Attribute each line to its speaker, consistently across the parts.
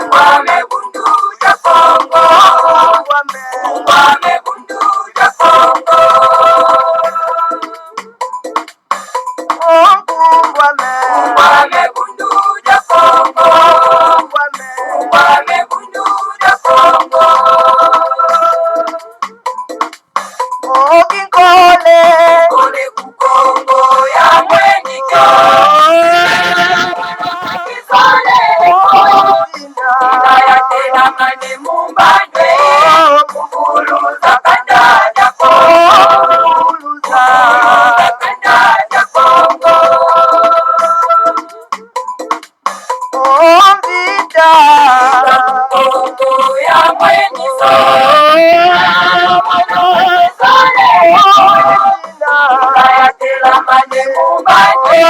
Speaker 1: Ngwame bundu ya Kongo. Ngwame bundu ya Kongo. Ngwame bundu ya Kongo. Ngwame bundu ya Kongo. Kole kukongo ya mwenike. Ina ya tena mane mumbane. Kukuluza kanda ya Kongo. Kanda ya Kongo. Kukongo ya mwenike. Unayatela mane mumbane.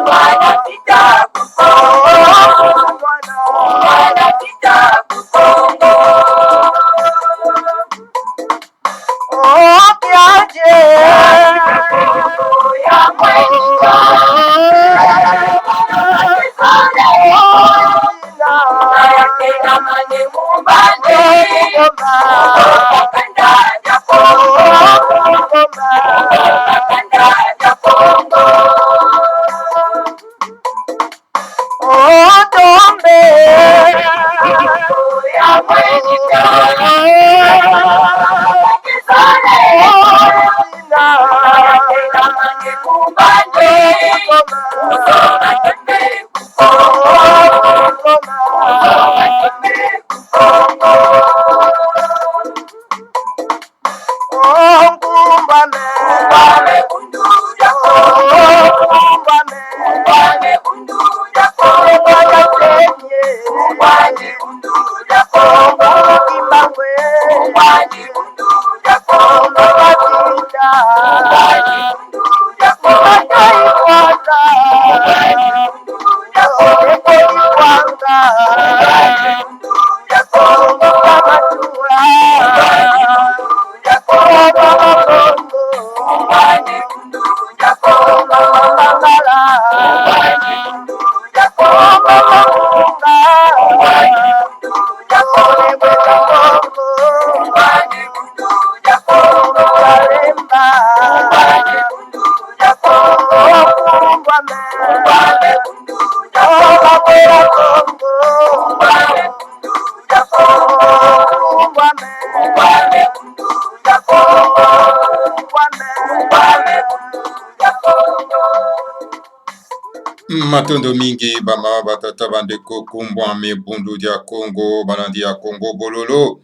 Speaker 1: Mwana kita kukongo. Mwana kita kukongo. Kukongo ya mwenike. Unayatela mane mumbane. Kanda ya Kongo. Kanda ya Kongo. Ya mwenike. Unayatela mane mumbane. Kusoma kende kukongo. Kusoma kende kukongo. Ngwame bundu ya Kongo. Ngwame bundu ya Kongo. Ngwame bundu ya Kongo. Ngwame bundu ya Kongo. Ngwame bundu ya Kongo. Ngwame bundu ya Kongo. Ngwame bundu ya Kongo.
Speaker 2: Matondo mingi bama batata bandeko kumbwame bundu dia Congo banandi ya Congo bololo.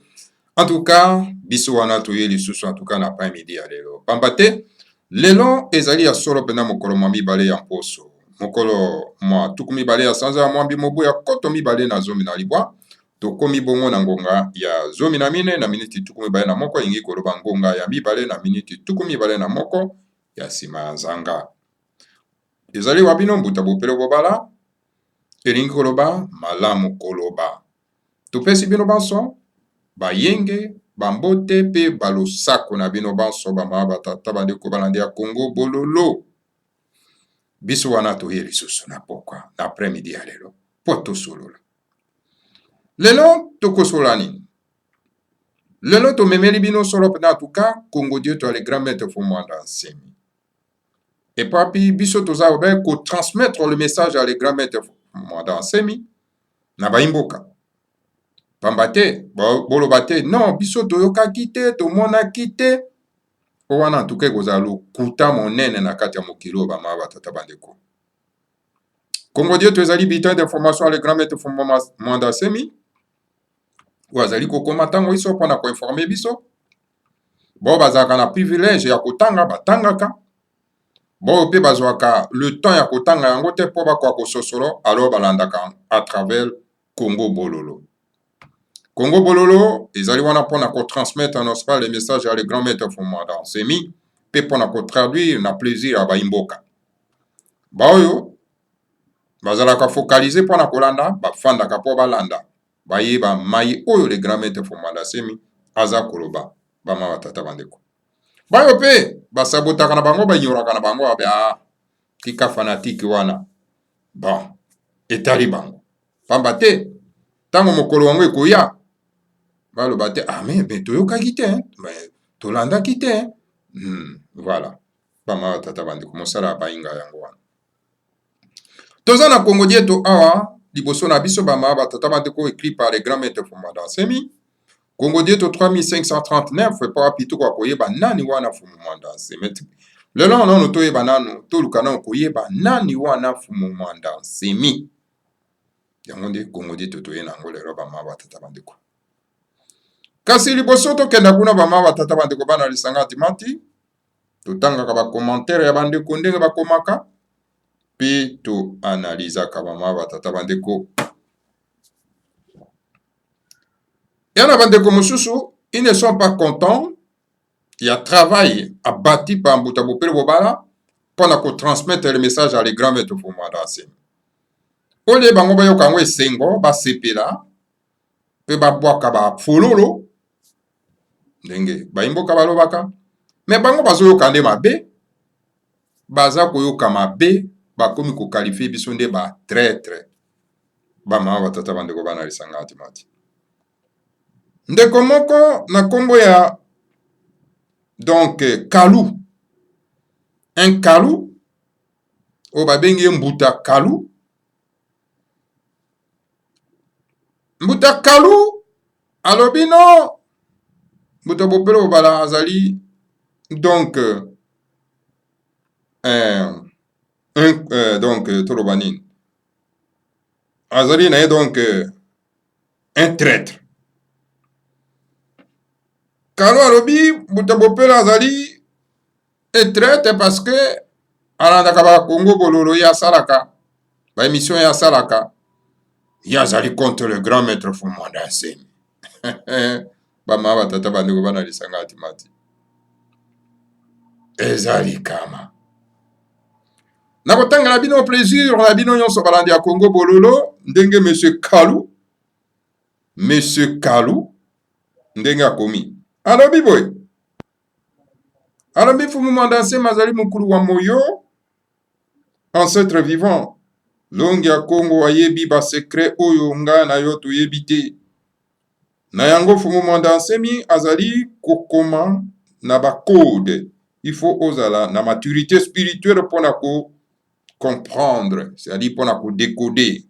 Speaker 2: En tout cas, biso wana toye lisusu en tout cas na pa midi ya lelo. Pambate lelo ezali ya solo pena mokolo mwa mibale ya mposo. Mokolo mwa tuku mibale ya sanza ya mwambi mobu ya koto mibale na zomi na libwa. Tokomi bongo na ngonga ya zomi na mine na miniti tuku mibale na moko ingi koloba ngonga ya mibale na miniti tuku mibale na moko ya sima ya nzanga. Ezali wabino mbuta bopelo bobala elingi koloba malamu koloba. Tupesi bino banso bayenge bambote pe balosako na bino banso bama batata bandeko balandi ya Congo bololo. Biso wana toye lisusu na pokwa na après-midi ya lelo po tosolola. Lelo tokosolani. Lelo tomemeli bino solo pena tuka Congo Dieu to le grand maître Fumwanda Nsemi. Et puis biso toza obe ko transmettre le message à le grand maître Fumwanda Nsemi na baimboka. Pambate bolobate non biso toyoka kite to mona kite o wana tuke kozalo kuta monene na kati ya mokilo bama batata bandeko. Congo Dieu to ezali bulletin d'information à le grand maître Fumwanda Nsemi. Wazali kokoma tango iso pona ko informer biso. Bo bazaka na privilège ya kotanga batangaka. Bo pe bazwaka le temps ya kotanga yango te po bakwa kososolo alors balandaka à travers Congo bololo. Congo bololo ezali wana pona ko transmettre en pas les messages à le grand maître Fumwanda Nsemi pe pona ko traduire na plaisir à baimboka. Ba oyo bazalaka focaliser pona kolanda bafandaka po balanda. Bayeba mai oyo le grand maître Fumwanda Nsemi aza koloba bama batata bandeko. Bayo pe basabotaka na bango banyoraka na bango tika fanatique wana. Bon. etali bango pamba te ntango mokolo wango ekoya baloba te me toyokaki te tolandaki te voilà bamama batata bandeko mosala ya bayinga yango wana toza na kongo dieto awa liboso na biso bamama batata bandeko écrit par les grands maîtres Fuma Dansemi kongo dieto 3539 epa wapi tokoka koyeba nani wana Fumu Dansemi lelo nano toyeba nano toluka nano koyeba nani wana Fumu Dansemi yango nde kongo dieto toye nango lelo bamama batata bandeko kasi liboso tokenda kuna bamama batata bandeko bana lisanga timati totangaka bakommentaire ya bandeko ndenge bakomaka mpe toanalizaka bamama batata bandeko yana bandeko mosusu ils ne sont pas contents ya travail abati par mbuta bopele bobala mpona kotransmettre le message à les grands maîtres Fuma Dansemi olie bango bayoka yango esengo basepela mpe babwaka bafololo ndenge bayimboka balobaka me bango bazoyoka nde mabe baza koyoka mabe bakomi kokalifie biso nde batraître bamama batata bandeko bana lisanga atimati ndeko moko na nkombo ya donc kalu un kalu oyo babengi ye mbuta kalu mbuta kalu alobi no mbuta bopele obala azali donc donc toloba nini azali na ye donc un traître kalu alobi mbuta bopele azali un traître parce que alandaka bakongo bololo ye asalaka baémission ye asalaka ye azali contre le grand maître Fuma Dansemi bamama batata bandeko bana lisanga atimati ezali kama nakotangela bino plaisir na bino nyonso balandi ya kongo bololo ndenge monsieur kalu ndenge akomi alobi boye alobi Fuma Dansemi azali mokulu wa moyo ancêtre vivant longi ya kongo ayebi basekret oyo nga na yo toyebi te na yango Fuma Dansemi azali kokoma na bacode il faut ozala na maturité spirituelle mpona ko comprendre, c'est-à-dire pour la décoder.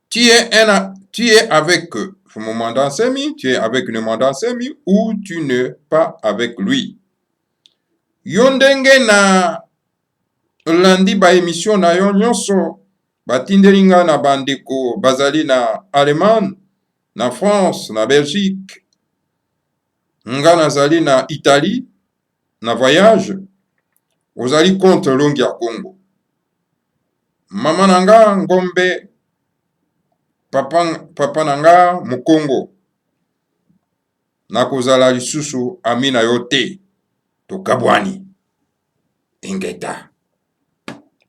Speaker 2: Tu es avec Fuma Dansemi, tu es avec le Dansemi ou tu n'es pas avec lui. Yondenge na landi ba émission na yo nyonso batindelinga na bandeko bazali na Allemagne, na France, na Belgique, nga nazali na Italie, na voyage. Ozali contre longi ya Congo. Mama nanga ngombe, papa nanga mukongo. Nakozala lisusu amina yote tokabwani ingeta.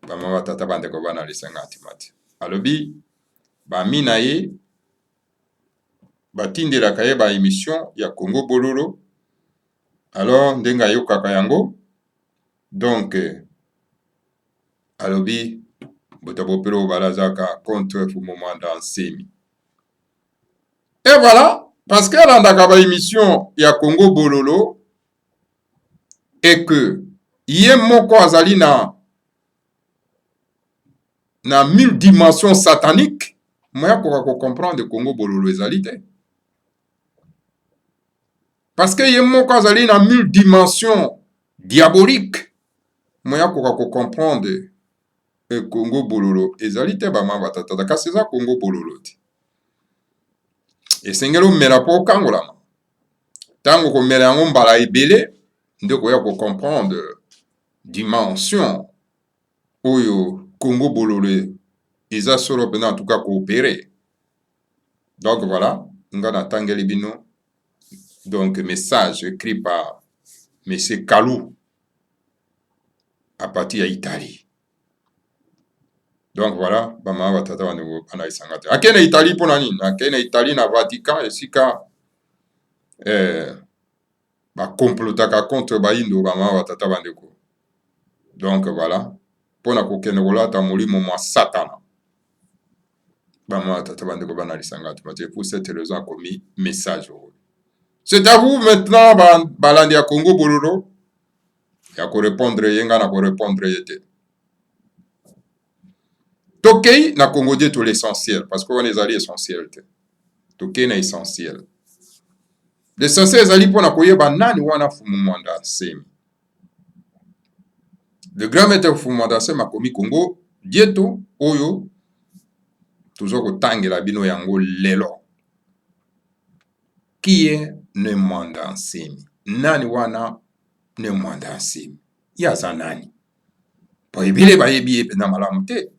Speaker 2: Bama batata bandeko bana lisanga atimati. Alobi ba mina ye batindelaka ye ba émission ya Congo bololo. Alors ndenga yokaka yango. Donc, alobi botabopelo balazaka contre Fuma Dansemi. Et voilà, parce qu'elle a une émission ya Congo bololo et que yé moko azali na 1000 dimensions sataniques, moi ko comprendre Congo bololo ezali te. Parce que yé moko azali na 1000 dimensions diaboliques. Moya koka ko comprendre Congo bololo ezali te bama batata kasi eza Congo bololo ti esengelo mela po kangolama tango ko mela yango mbala ebele nde koya ko comprendre dimension oyo Congo bololo eza solo pena en tout cas coopérer. Donc voilà nga natangeli bino donc message écrit par monsieur Kalou à partir d'Italie. Donc voilà, bama batata bandeko bana isanga te. Akene Italie pona nini? Akene Italie na Vatican esika ba complotaka contre baindo bama batata bandeko. Donc voilà, mpona kokende kolata molimo mwa satana. Bama tata bandeko bana lisanga tu pour cette raison akomi message. C'est à vous maintenant balandi ya Congo bololo ya ko répondre yenga na ko répondre yete. Tokei na Congo de tout l'essentiel parce qu'on est allé essentiel te. Tokei na essentiel. L'essentiel ezali pona koyeba nani wana fumu mwanda semi. Le grand maître fumu mwanda semi akomi Congo dieto oyo toujours kotangela bino yango lelo. Qui est ne mwanda semi? Nani wana ne mwanda semi? Yaza nani? Po ebile bayebi epena malamu te.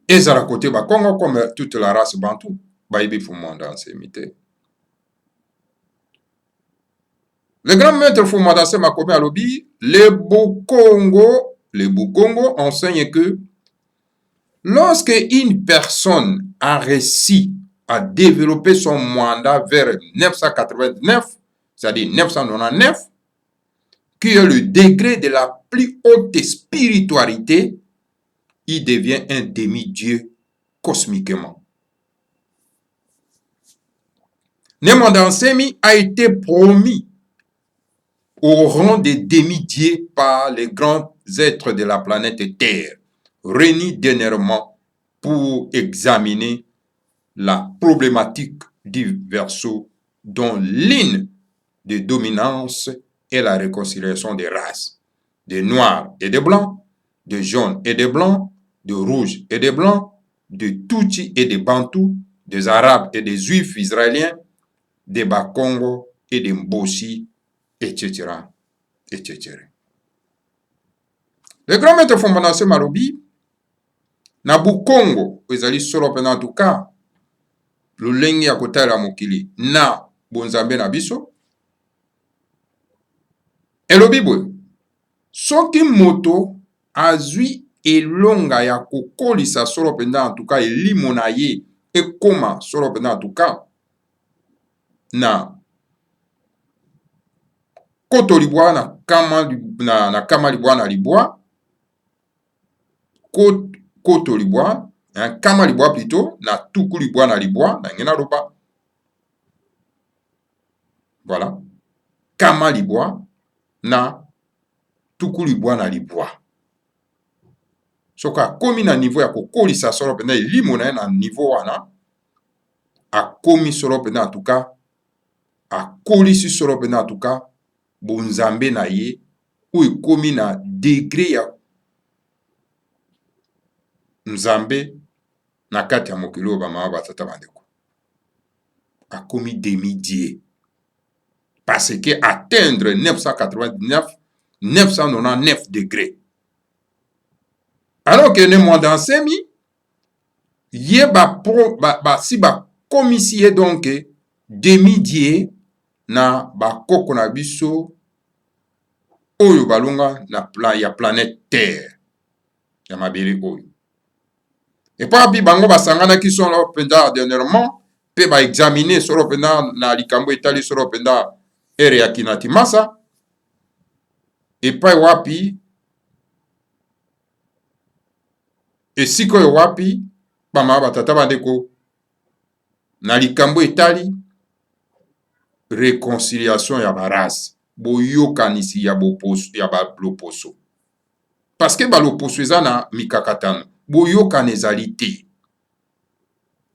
Speaker 2: Ezala côté ba Congo comme toute la race bantou bayebi fumu mwanda semi te. Le grand maître Fumadasse Makobe Alobi, le Bukongo enseigne que lorsque une personne a réussi à développer son mandat vers 989, c'est-à-dire 999, qui est le degré de la plus haute spiritualité, il devient un demi-dieu cosmiquement. Nemandansemi a été promis au rang des demi-dieux par les grands êtres de la planète Terre, réunis dernièrement pour examiner la problématique du verso dont l'une de dominance est la réconciliation des races, des noirs et des blancs, de jaunes et des blancs, de rouges et des blancs, de Tutsis et des Bantous, des Arabes et des Juifs israéliens, des Bakongo et des Mbossi, etc., etc. Le grand maître Fumadasse Malobi, na Bukongo, ezali solo pena en tout cas, lulengi ya kotala mokili, na bonzambe na biso, elobi boye, soki moto azwi elonga ya kokolisa solo pena en tout cas, elimo na ye, ekoma solo pena en tout cas, na koto libwa na kama libwa na libwa, koto libwa, kama libwa plutôt, na tuku libwa na libwa, na ngena loba. Voilà. Kama libwa na tuku libwa na libwa. Soka komi na niveau ya kokolisa solo pena elimo na na niveau wana, akomi solo pena en tout cas, akolisi solo pena en tout cas, bonzambe na ye, ou ekomi na degré ya nzambe na kati ya mokili oyo bamama batata bandeko. Akomi demi-dieu. Parce que atteindre 999 degrés. Alors que ne Nemandansemi, ye si komisi ye donc demi-dieu na bakoko na biso oyo balonga na ya planète Terre. Ya mabele oyo. Et puis bango basangana qui sont là pendant dernièrement pe ba examiner solo pendant na likambo etali solo pendant ere ya Kinatimasa. Et puis wapi esiko yo wapi bama batata bandeko na likambo etali réconciliation ya barasi boyokanisi ya boposo ya baloposo. Parce que baloposo eza na mikakatano boyokana ezali te.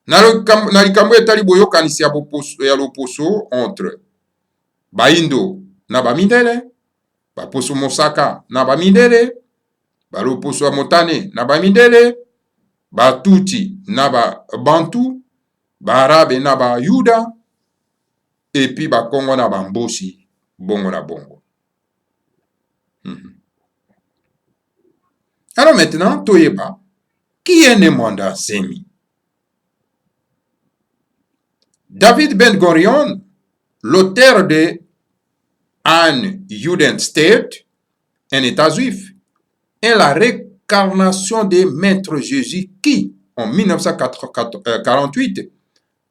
Speaker 2: Na likambo etali boyokanisi ya loposo entre baindo na bamindele, baposo mosaka na bamindele, baloposo ya motane na bamindele, batuti na babantu, baarabe na bayuda, et puis bakongo na bambosi, bongo na bongo. Alors maintenant, toyeba, qui est Nemandansemi? David Ben Gurion, l'auteur de An Judenstaat, un État juif, est la réincarnation de Maître Jésus qui, en 1948,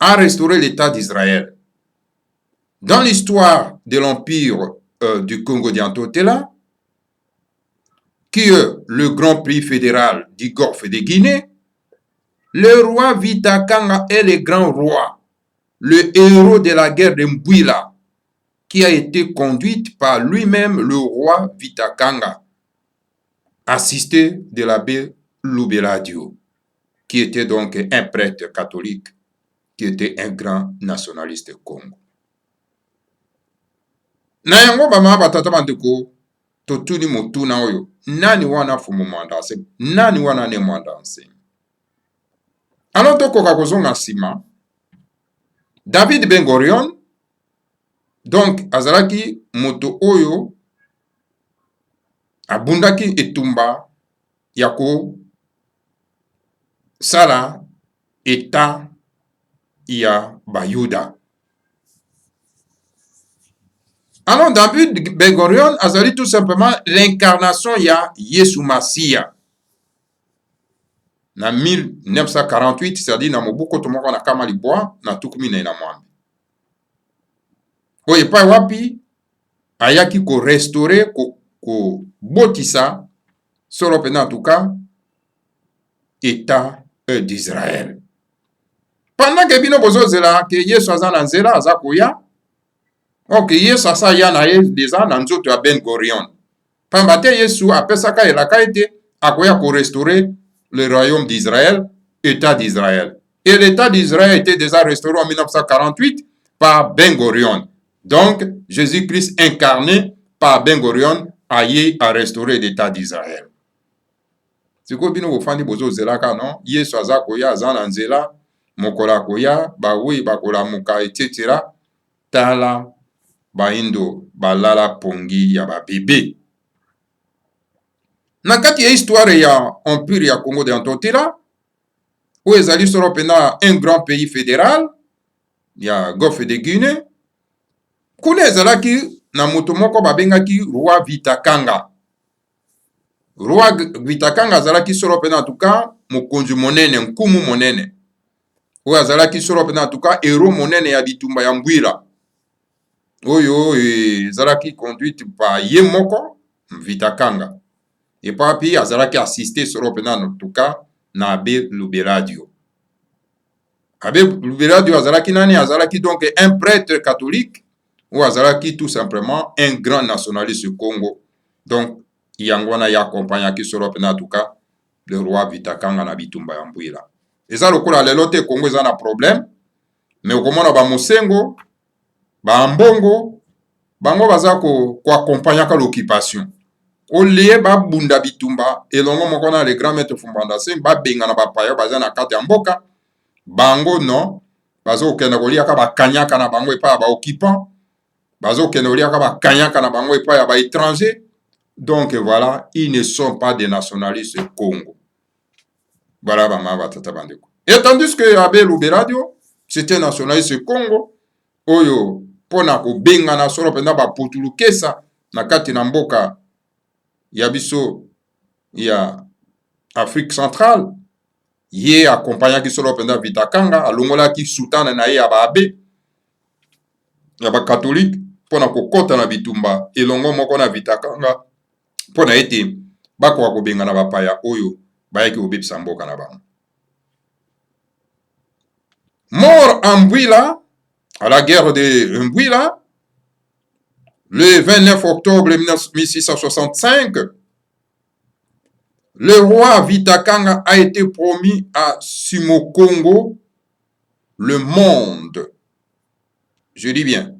Speaker 2: a restauré l'État d'Israël. Dans l'histoire de l'empire du Congo d'Antotela, qui est le grand pays fédéral du Golfe de Guinée, le roi Vita Kanga est le grand roi, le héros de la guerre de Mbwila, qui a été conduite par lui-même le roi Vita Kanga, assisté de l'abbé Lubeladio, qui était donc un prêtre catholique, qui était un grand nationaliste Congo. Na yango bama batata bandeko totuni motuna oyo nani wana fumu mwandanse nani wana ne mwandanse. Alors tokoka kozonga nsima David Ben Gurion donc azalaki moto oyo abundaki etumba ya sala eta ya Bayuda. Alors David Ben Gurion azali tout simplement l'incarnation ya Yesu Masia. Na 1948, c'est-à-dire na mobuko tomoko na kama libwa na tukumi na mwambi. Oye pa wapi ayaki ko restaurer ko botisa solo pena en tout cas état d'Israël. Pendant que bino bozozela ke Yesu aza na nzela aza koya, ok Yesu asa ya na ye déjà na nzoto ya Ben Gurion. Pamba te Yesu apesaka elaka ete akoya ko restaurer le royaume d'Israël, État d'Israël. Et l'État d'Israël était déjà restauré en 1948 par Ben Gurion. Donc, Jésus-Christ incarné par Ben Gurion a restauré l'État d'Israël. C'est quoi bino bofandi bozo zelaka non? Yesu aza koya aza na nzela mokola koya bawi bakola muka etc. Tala baindo balala pongi ya babebe. Na kati ya histoire ya empire ya Congo de Antotela, où ezali solo pena un grand pays fédéral, ya Golfe de Guinée, kuna ezalaki na moto moko babengaki roi Vita Kanga. Roi Vita Kanga azalaki solo pena en tout cas mokonzi monene, nkumu monene. Où azalaki solo pena en tout cas héros monene ya bitumba ya Mbwila. Oyo ezalaki conduite par ye moko Vita Kanga. Et puis azalaki assisté solo pena en tout cas na Abbé Lubeladio. Abbé Lubeladio azalaki nani? Azalaki donc un prêtre catholique ou azalaki tout simplement un grand nationaliste du Congo. Donc yangwana ya accompagnaki solo pena en tout cas le roi Vita Kanga na bitumba ya Mbwila. Eza lokola lelo te Congo eza na problème, mais okomona ba mosengo ba mbongo bango baza ko accompagnaka l'occupation. Olie ba bunda bitumba elongo moko na le grand maître Fumbanda Seng ba benga na bapaya baza na kati ya mboka bango non bazo kenda koliaka ba kanyaka na bango epa ba occupant bazo kenda koliaka ba kanyaka na bango epa ya ba étranger. Donc voilà, ils ne sont pas des nationalistes Congo. Voilà ba ma batata bandeko. Et tandis que Abbé Lubeladio c'était un nationaliste Congo oyo pona ko benga na solo penda ba potulukesa na kati na mboka Yabiso ya Afrique centrale, ye accompagnaki solo penda Vita Kanga, alongolaki sultana na ye ya baabe ya ba catholique pona kokota na bitumba elongo moko na Vita Kanga pona ete bakoka kobenga na bapaya oyo bayaki kobebisa mboka na bango. Mort en Mbwila, à la guerre de Mbwila, le 29 octobre 1665, le roi Vita Kanga a été promis à Simokongo, le monde. Je dis bien,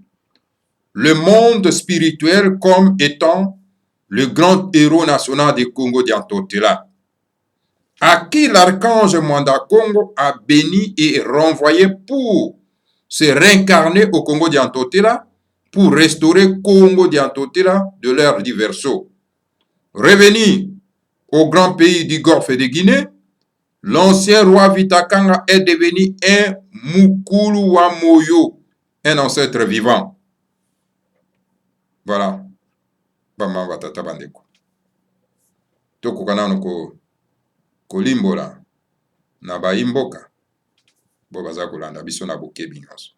Speaker 2: le monde spirituel comme étant le grand héros national du Congo d'Antotela, à qui l'archange Mwanda Congo a béni et renvoyé pour se réincarner au Congo d'Antotela, pour restaurer Congo d'Antotela de l'ère du Verseau. Revenu au grand pays du Golfe de Guinée, l'ancien roi Vita Kanga est devenu un Mukulu wa Moyo, un ancêtre vivant. Voilà. Bama batata bandeko. Toko kanano ko limbola na baimboka. Bo baza kolanda biso na bokebi nyonso.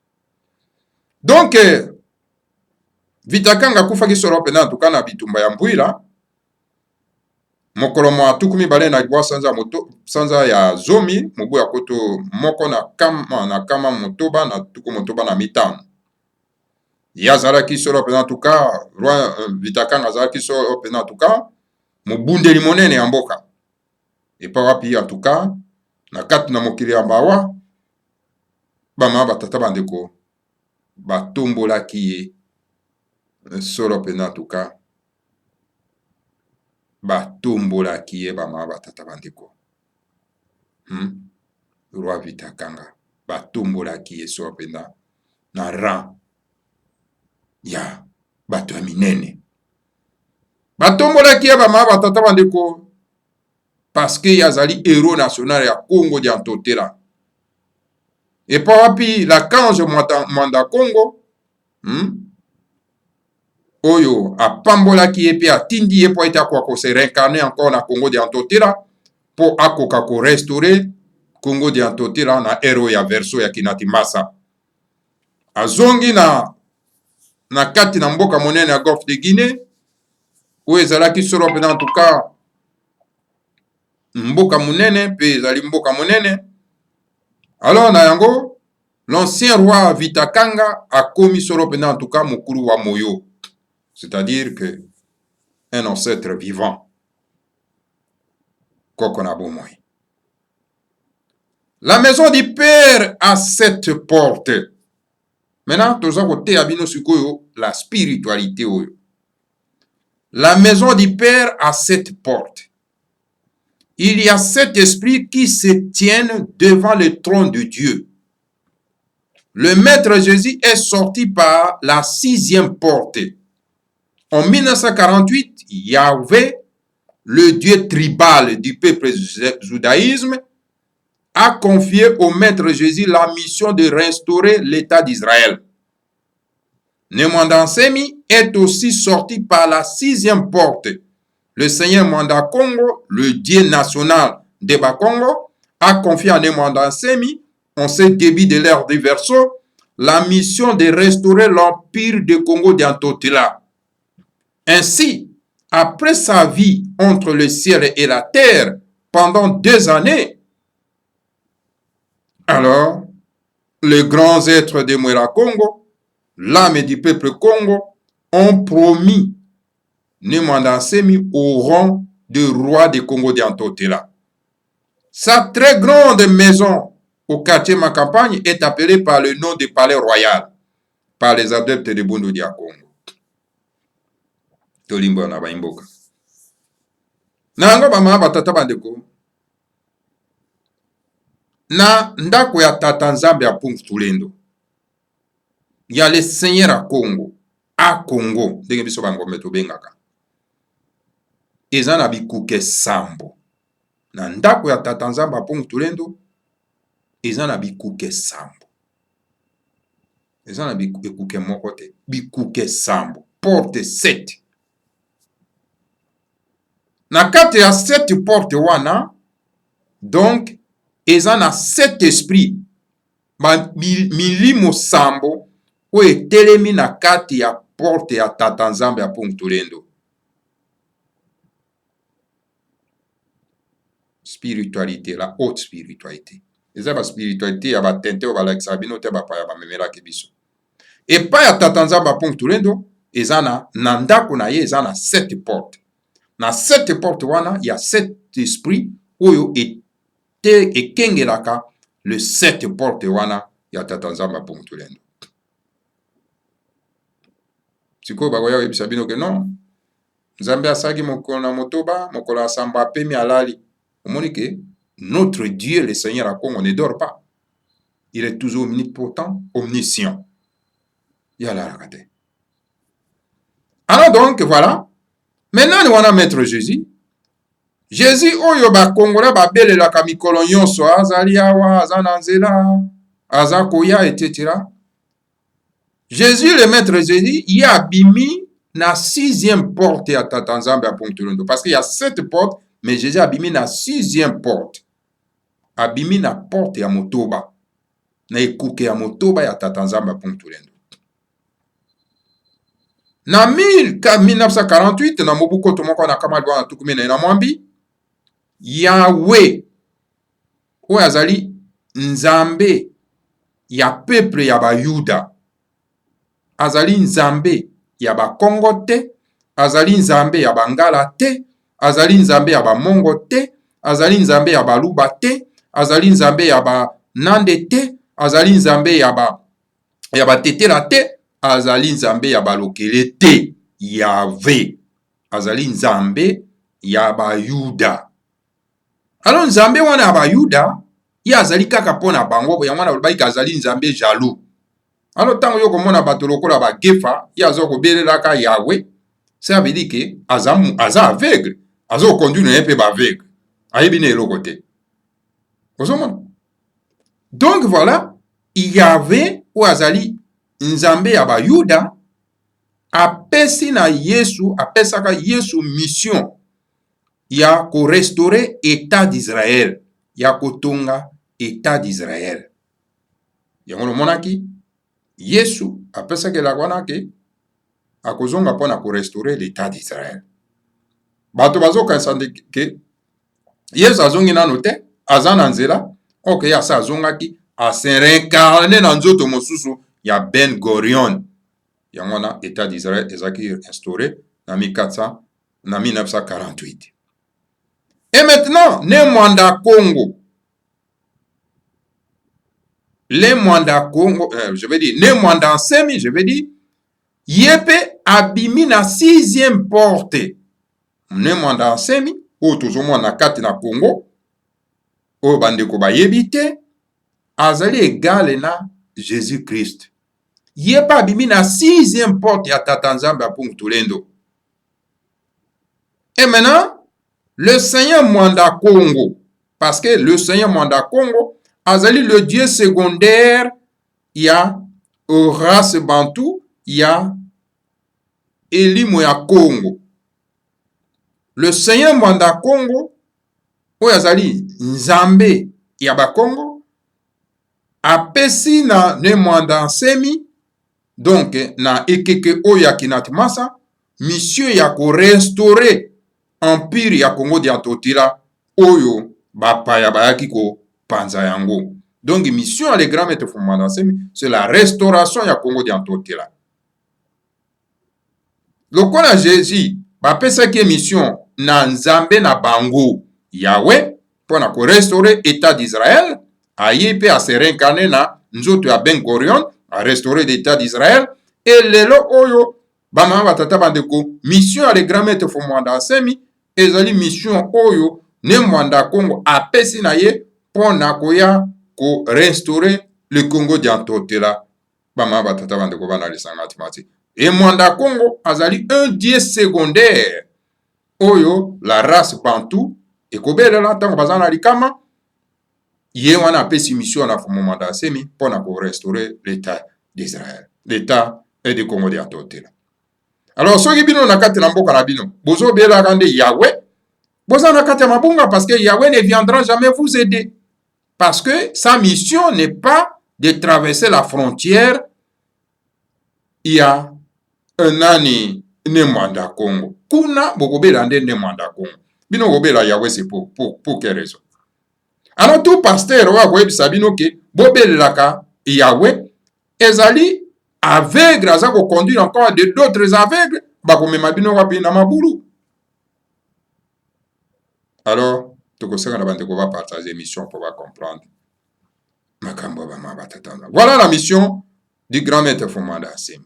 Speaker 2: Donc Vita Kanga kufaki solo pena en tout cas na bitumba ya Mbwila. mokolo mwa tukumi bale na libwa sanza ya zomi mobu ya koto moko na kama motoba na tuku motoba na mitano. Ye azalaki solo mpenza tuka roi Vitakanga azalaki solo mpenza tuka mobundeli monene ya mboka epa wapi ya tuka na kati na mokili ya mbawa bama batata bandeko batombolaki ye solo mpenza tuka batombolaki ye bama batata bandeko roi Vitakanga batombolaki ye solo mpenza na rang ya bato ya minene batombolaki ye bama batata bandeko parce que yazali héros national ya Congo dia ntotela epa wapi l'archange mwanda Congo oyo apambolaki ye pe atindi ye po ete akoka kose réincarner encore na Congo dia ntotela po akoka ko restaurer Congo dia ntotela na ero ya verso ya Kinati Masa azongi na kati na mboka monene ya Golfe de Guinée oyo ezalaki solo mpenza en tout cas mboka monene pe ezali mboka monene. Alors na yango l'ancien roi Vitakanga a commis solo mpenza en tout cas mokulu wa moyo, c'est-à-dire que un ancêtre vivant koko na bomoi. La maison du père a 7 portes. Maintenant toza kote abino sikoyo la spiritualité oyo. La maison du père a 7 portes. Il y a 7 esprits qui se tiennent devant le trône de Dieu. Le maître Jésus est sorti par la 6e porte. En 1948, Yahvé, le Dieu tribal du peuple judaïsme, a confié au maître Jésus la mission de restaurer l'État d'Israël. Nemwanda Nsemi est aussi sorti par la 6e porte. Le Seigneur Mwanda Congo, le Dieu national de Bakongo, a confié à Nemwanda Nsemi, en ce début de l'ère du verso, la mission de restaurer l'empire de Congo d'Antotila. Ainsi, après sa vie entre le ciel et la terre pendant 2 années, alors, les grands êtres de Mwera Congo, l'âme du peuple Congo, ont promis Nemwanda Nsemi au rang de roi de Congo d'Antotela. Sa très grande maison au quartier Makampagne est appelée par le nom de palais royal par les adeptes de Bundu dia Congo. Tolimbo na baimboka. Nanga bama batata bandeko. Na ndako ya tata Nzambe ya Punk Tulendo. Ya le Seigneur à Congo. A Congo. Ndenge biso bangombe tobengaka. Eza na bikuke sambo. Na ndako ya tata Nzambe ya Punk Tulendo. Eza na bikuke sambo. Eza na bikuke mokote. Bikuke sambo. Porte 7. Na kati ya 7 porte wana. Donc, eza na 7 esprits. Milimo sambo. Oyo etelemi na kati ya porte ya tata Nzambe ya Punk Tulendo. Spiritualité, la haute spiritualité. Eza ba spiritualité ya ba tente o balakisa bino te ba pa ya ba memelaki biso. Epa ya tata Nzambe ya Punk Tulendo eza na ndako na ye eza na 7 portes. Na 7 portes wana ya 7 esprits oyo ekengelaka le 7 portes wana ya tata Nzambe ya Punk Tulendo. Sikoyo bakoya oyebisa bino ke non, Nzambe asaki mokolo na motoba, mokolo ya sambo apemi alali. Omoni ke notre Dieu, le Seigneur à Congo, ne dort pas. Il est toujours omnipotent, omniscient. Yala rakate. Alors donc, voilà. Maintenant, nous allons mettre Jésus. Jésus, oyo ba Kongola ba belelaka mikolo nyonso, azali awa, azana nzela, azakoya, etc. Jésus, le maître Jésus, il a abimi na 6e porte ya tata Nzambe ya Punk Tulendo. Parce qu'il y a 7 portes, mais Jésus a abimi na 6e porte. Abimi na porte ya motoba. Na ekuke ya motoba ya tata Nzambe ya Punk Tulendo. Na 1948 na mobuko tomoko na kama lwa tukumene na mwambi Yahweh oyo azali nzambe ya peuple ya bayuda, azali nzambe ya bakongo te, azali nzambe ya bangala te, azali nzambe ya bamongo te, azali nzambe ya baluba te, azali nzambe ya banande te, azali nzambe ya batetela te, azali nzambe ya balokele te. Yahweh azali nzambe ya bayuda. Alors nzambe wana ya bayuda ye azali kaka mpona bango, yango wana balobaki azali nzambe jaloux. Alors ntango yo komona bato lokola bagefa ye aza kobelelaka Yahweh, ça veut dire que aza aveugle, aza koconduire ye mpe baaveugle, ayebi na eloko te. Ozomona? Donc voilà, Yahweh oyo azali nzambe ya bayuda apesi na Yesu, apesaka Yesu mission ya korestore état d'Israël, ya kotonga état d'Israël. Yango lomonaki Yesu apesaki elaka wana ke akozonga mpona korestore l'état d'Israël. Bato bazokanisa ke Yesu azongi nano te, aza na nzela oke ye asa azongaki ase reincarne na nzoto mosusu ya Ben Gurion. Yango wana état d'Israël ezaki instauré na 1948. Et maintenant, ne mwanda Congo. Les mwanda Congo, je veux dire, ne mwanda Nsemi, je veux dire, yepe abimi na 6e porte. Ne mwanda Nsemi, oyo tozomona na kati na Congo, oyo bandeko bayebi te, azali egale na Jésus-Christ. Yepe abimi na 6e porte ya Tata Nzambe apungu tulendo. Et maintenant, le Seigneur Mwanda Congo, parce que le Seigneur Mwanda Congo azali le dieu secondaire ya race bantou ya elimo ya Congo. Le Seigneur Mwanda Congo oyo azali nzambe ya bakongo apesi na ne Mwanda Nsemi, donc na ekeke oyo ya Kinatimasa mission ya korestore empire ya Congo Diantotila oyo bapaya bayaki kopanza yango. Donc mission ya le grand maître Mwanda Nsemi, c'est la restauration ya Congo Diantotila. Lokola Jésus bapesaki mission na nzambe na bango Yahweh mpona korestore état d'Israël, aye pe ase reincarne na nzoto ya Ben Gurion a restaurer l'état d'Israël. Et lelo oyo bamama batata bandeko mission ya le grand maître Mwanda Nsemi ezali mission oyo ne Mwanda Congo apesi na ye mpona koya ko restaurer le Congo Diantotela. Bamama batata bandeko bana lisanga timati. Et Mwanda Congo azali un dieu secondaire oyo la race bantou ekobelela ntango baza na likama ye wana apesi mission na Mwanda Nsemi mpona ko restaurer l'état d'Israël, l'état et de Congo Diantotela. Alors soki bino na kati na mboka na bino bozo belaka nde Yahweh, boza na kati ya mabunga, parce que Yahweh ne viendra jamais vous aider, parce que sa mission n'est pas de traverser la frontière. Il y a un ani ne Mwanda Congo kuna bokobela nde ne Mwanda Congo, bino bobela Yahweh, c'est pour quelle raison? Alors tout pasteur oyo akoyebisa bino ke bobelelaka Yahweh ezali aveugle, aza koconduire encore de d'autres aveugles bakomema bino wapi na mabulu. Alors tokosaka na bandeko va partager mission pour va comprendre makambo bama batatana. Voilà la mission du grand maître Mwanda Nsemi.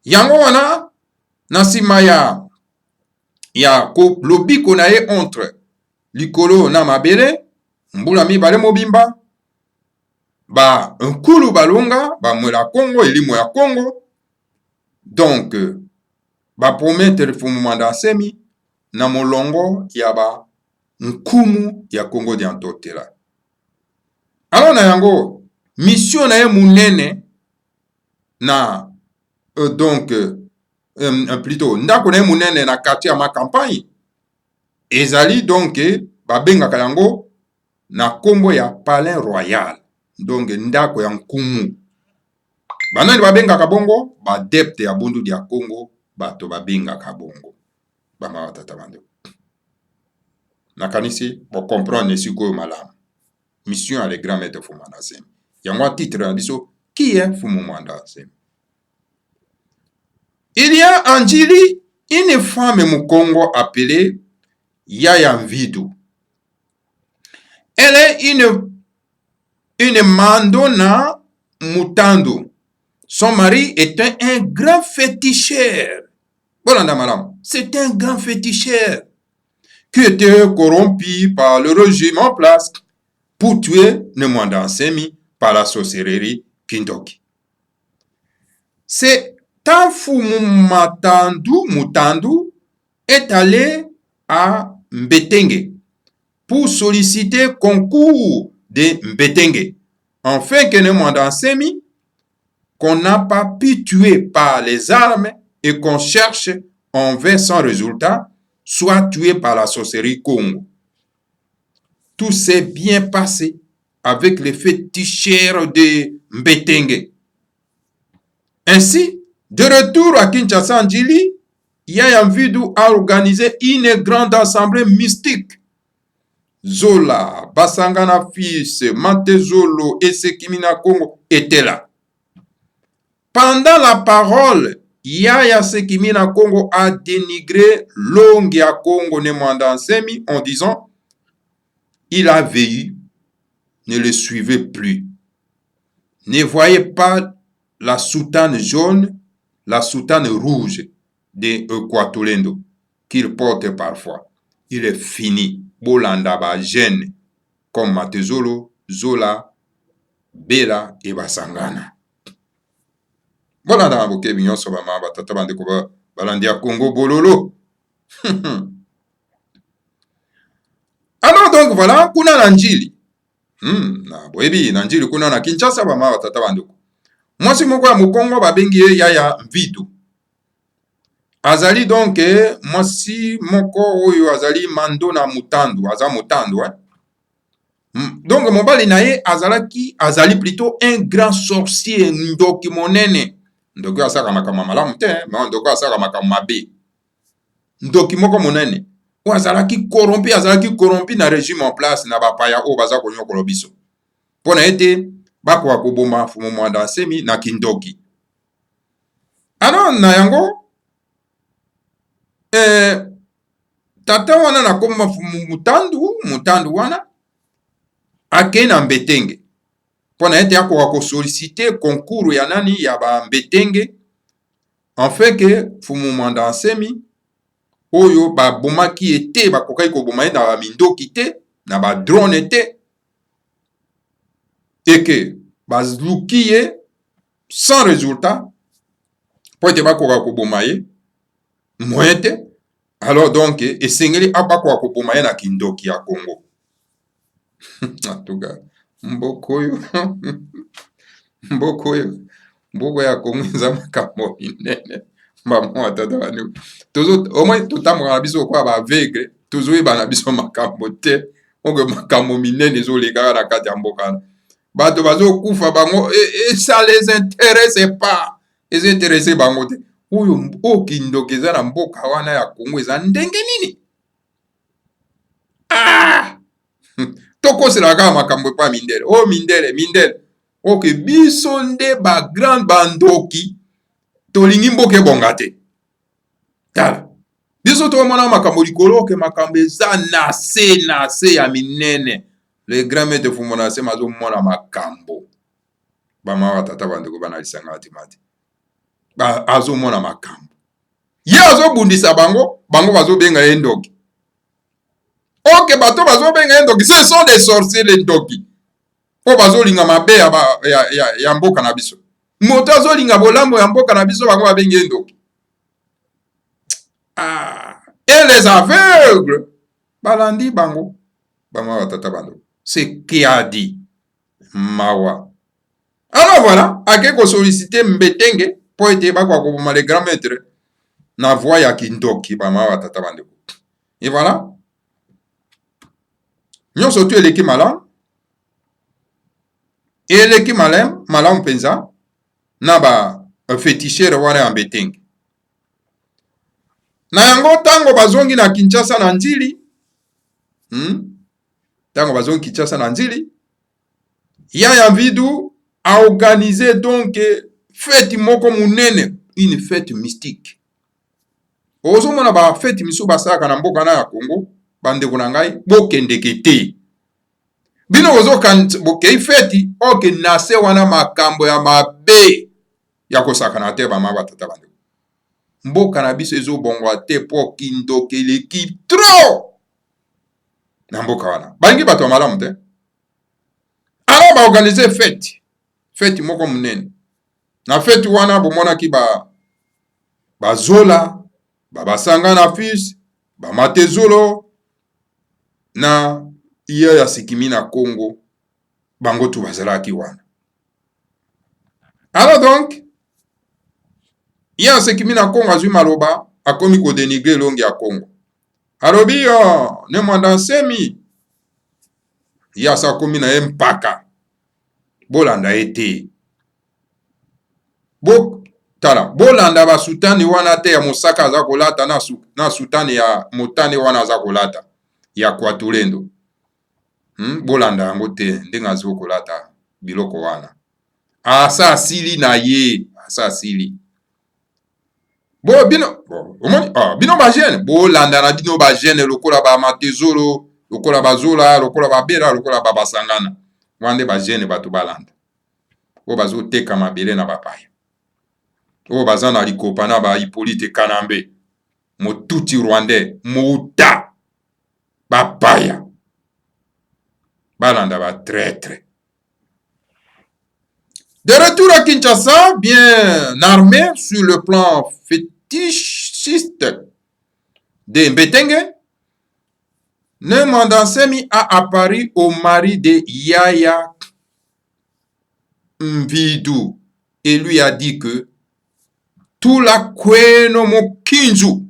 Speaker 2: Yango wana na nsima ya lobiko na ye entre likolo na mabele mbula mibale mobimba ba nkulu balonga bamwela Congo elimo ya Congo. Donc ba promettre Mwanda Nsemi na molongo ya ba nkumu ya Congo Diantotela. Alors na yango mission na ye munene na donc plutôt ndako na ye munene na quartier ya ma campagne ezali donc babengaka yango na kombo ya Palais Royal, donc ndako ya nkumu. banani babengaka bongo badepte ya bundu dia Congo, bato babengaka bongo bamawa tata bandeko. Nakanisi comprendre sikoyo malamu mission ya le grand maître Fumu Mwanda Nsembi. Yango titre na biso qui est Fumu Mwanda Nsembi. Il y a en Djili une femme au Congo appelée Yaya Mvidou. Elle est une Mandona Mutandu. Son mari était un grand féticheur. Bolanda madame, c'est un grand féticheur qui était corrompu par le régime en place pour tuer le Mwanda Nsembi par la sorcellerie Kindoki. C'est Fumu Mutandu est allé à Mbetenge pour solliciter concours de Mbetenge, afin que le Mwanda Nsembi, qu'on n'a pas pu tuer par les armes et qu'on cherche en vain sans résultat, soit tué par la sorcellerie Congo. Tout s'est bien passé avec les féticheurs de Mbetenge. Ainsi, de retour à Kinshasa Djili, Yaya Mvidou a organisé une grande assemblée mystique. Zola, Basangana Fils, Mantezolo et Sekimina Congo étaient là. Pendant la parole, Yaya Sekimina Congo a dénigré Longia Congo ne Mwanda Nsembi en disant il a vieilli, ne le suivez plus. Ne voyez pas la soutane jaune, la soutane rouge de Equatolendo qu'il porte parfois. Il est fini. Bolanda ba jeune comme Matezolo, Zola, Bela et Basangana. Bolanda boke binyon sobama batata bandeko balandia Congo bololo. Alors donc voilà, kuna na Djili. Na boyebi na Djili kuna na Kinshasa bama batata bandeko. Mwasi moko ya Mukongo babengi ye Yaya Mvidou. Azali donc mwasi moko oyo azali Mandona Mutandu, aza Mutandu donc mobali na ye azali plutôt un grand sorcier ndoki monene. Ndoki asaka makambo malamu te, mais ndoki asaka makambo mabe. Ndoki moko monene. O azalaki corrompu na régime en place na bapaya o baza konyokola biso. Pona ete bakwa koboma Fumu Mwanda Nsembi na kindoki. Alors na yango tata wana na koma Mutandu wana ake na Mbetenge. Pona ete akoka ko solliciter concours ya nani ya ba Mbetenge en fait que Fumu Mwanda Nsembi oyo ba bomaki ete bakokai ko boma na ba mindoki te na ba drone te et que bazluki sans résultat po ete bakoka ko boma ye moyen te. Alors donc esengeli abakoka ko boma ye na kindoki ya Congo. En tout cas mboko ya Congo eza makambo minene mama tata banu tozo au moins totamboka na biso kwa ba aveugle tozoyeba na biso makambo te onge makambo minene ezoleka na kati ya mboka bato bazokufa bango et ça les intéresse pas, les intéresse bango te. Oyo okindoki eza na mboka wana ya Congo eza ndenge nini? Tokosela kaka makambo epa mindele. Oh mindele. Ok, biso nde ba grand bandoki tolingi mboka ebonga te. Tala. Biso tomona makambo likolo ke makambo eza na se ya minene. Le grand maître Fumu Mwanda Nsembi azomona makambo. Bamawa tata bandeko banalisanga atimati. Azomona makambo. Ye azobundisa bango bazobenga ye ndoki. Ok, bato bazobenga ndoki, ce sont des sorciers les ndoki. Po bazolinga mabe ya mboka na biso. Moto azolinga bolambo ya mboka na biso bango babenga ndoki. Et les aveugles balandi bango. Bama tata bando. C'est qui a dit mawa. Alors voilà, ake ko solliciter Mbetenge po ete bakwa ko boma le grand maître na voix ya kindoki bama tata bando. Et voilà. Nyon sotu eleki malam. Eleki malam penza. na ba fétichere wana ya Mbetenge. Na yango tango bazongi na Kinshasa na njili, tango bazongi Kinshasa na njili, Yaya Mvidu a organisé donc fête moko munene, une fête mystique. Ozomona ba fête misu basaka na mboka na ya Congo, bandeko na ngai bokendeke te. Bino bokei fête oke nase wana makambo ya mabe ya kosakana te ba maba tata bandeko. Mboka na biso ezobongwa te po kindoke l'équipe trop na mboka wana. Balingi bato ya malamu te. Alors ba organiser fête moko munene. Na fête wana bomonaki ba zola, basanga na fils, ba matezolo na iya ya sikimi na Congo, bango tu bazalaki wana. Alors donc, iya ya sikimi na Congo azwi maloba, akomi ko dénigrer longi ya Congo. Alobi yo, ne mwanda nsemi, iya sa komi na ye mpaka, bolanda ete. Bolanda ba sutani wana te ya mosaka aza kolata na sutani ya motane wana aza kolata ya Kwatulendo. Bolanda yango te ndenge azo kolata biloko wana. Asa asili na ye, asa asili. Bino ba jeune, bolanda na bino ba jeune lokola ba matezolo, lokola ba zola, lokola ba bera, lokola ba basangana. Wande ba jeune batu balanda. O bazo teka mabele na bapaya. O bazana likopa na ba Hippolyte Kanambe, motuti rwandais, mouta, bapaya, balanda ba traître. De retour à Kinshasa, bien armé sur le plan fétichiste de Mbetenge, Nemwanda Nsemi a apparu au mari de Yaya Mvidu et lui a dit que Tula kweno mokinju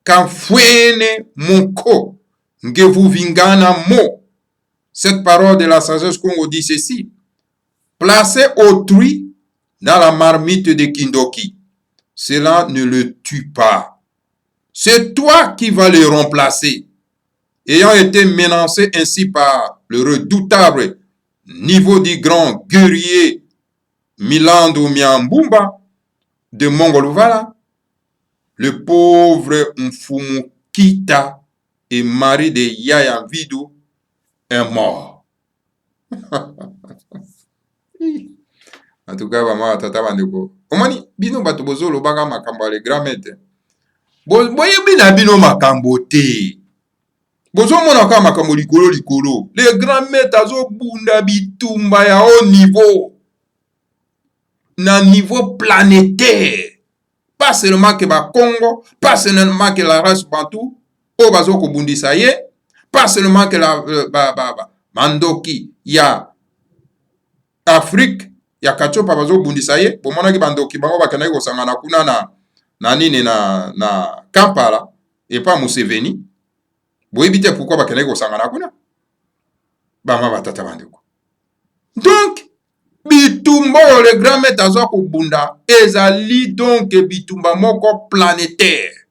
Speaker 2: kanfwene monko ngevu vingana mo. Cette parole de la sagesse Congo dit ceci: placer autrui dans la marmite de Kindoki, cela ne le tue pas. C'est toi qui vas le remplacer. Ayant été menacé ainsi par le redoutable niveau du grand guerrier Milando Miambumba de Mongoluvala, le pauvre Mfumukita et mari de Yaya Mvidu est mort. En tout cas, maman, tata bandeko. Omani, bino bato bozolo baga makambo ale gramete. Boye bina bino makambo te. Bozo mona ka makambo likolo likolo. Les grands-mères azo bunda bitumba ya haut niveau. Na niveau planétaire. Pas seulement que ba Congo, pas seulement que la race bantou, o bazo ko bundisa ye, pas seulement que la mandoki ya Afrique, ya kachopa bazo bundisa ye, pomona ki bandoki bango bakana ko sangana kuna na nini na Kampala et pas Museveni. Boyebite pourquoi bakana ko sangana kuna? Bama batata bandeko. Donc bitumba le grand maître azo ko bunda ezali donc bitumba moko planétaire.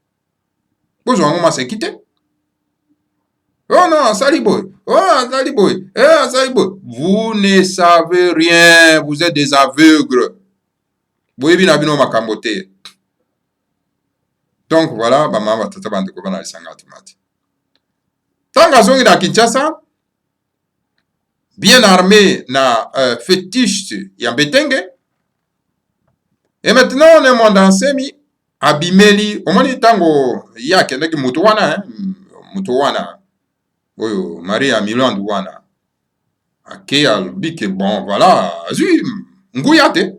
Speaker 2: Bozo ngoma sekite. Oh non, Saliboy. Oh, Saliboy. Eh, Saliboy. Vous ne savez rien, vous êtes des aveugles. Boyebi na bino makambo te. Donc voilà, bama batata bandeko bana lisanga tumati. Tanga zongi na Kinshasa, bien armé na fétiche ya Mbetenge. Et maintenant, Nemwanda Nsemi abimeli, omoni tango yake ndeki mutu wana, oyo Maria Milandu wana. Ake albike bon, voilà, azui nguya te.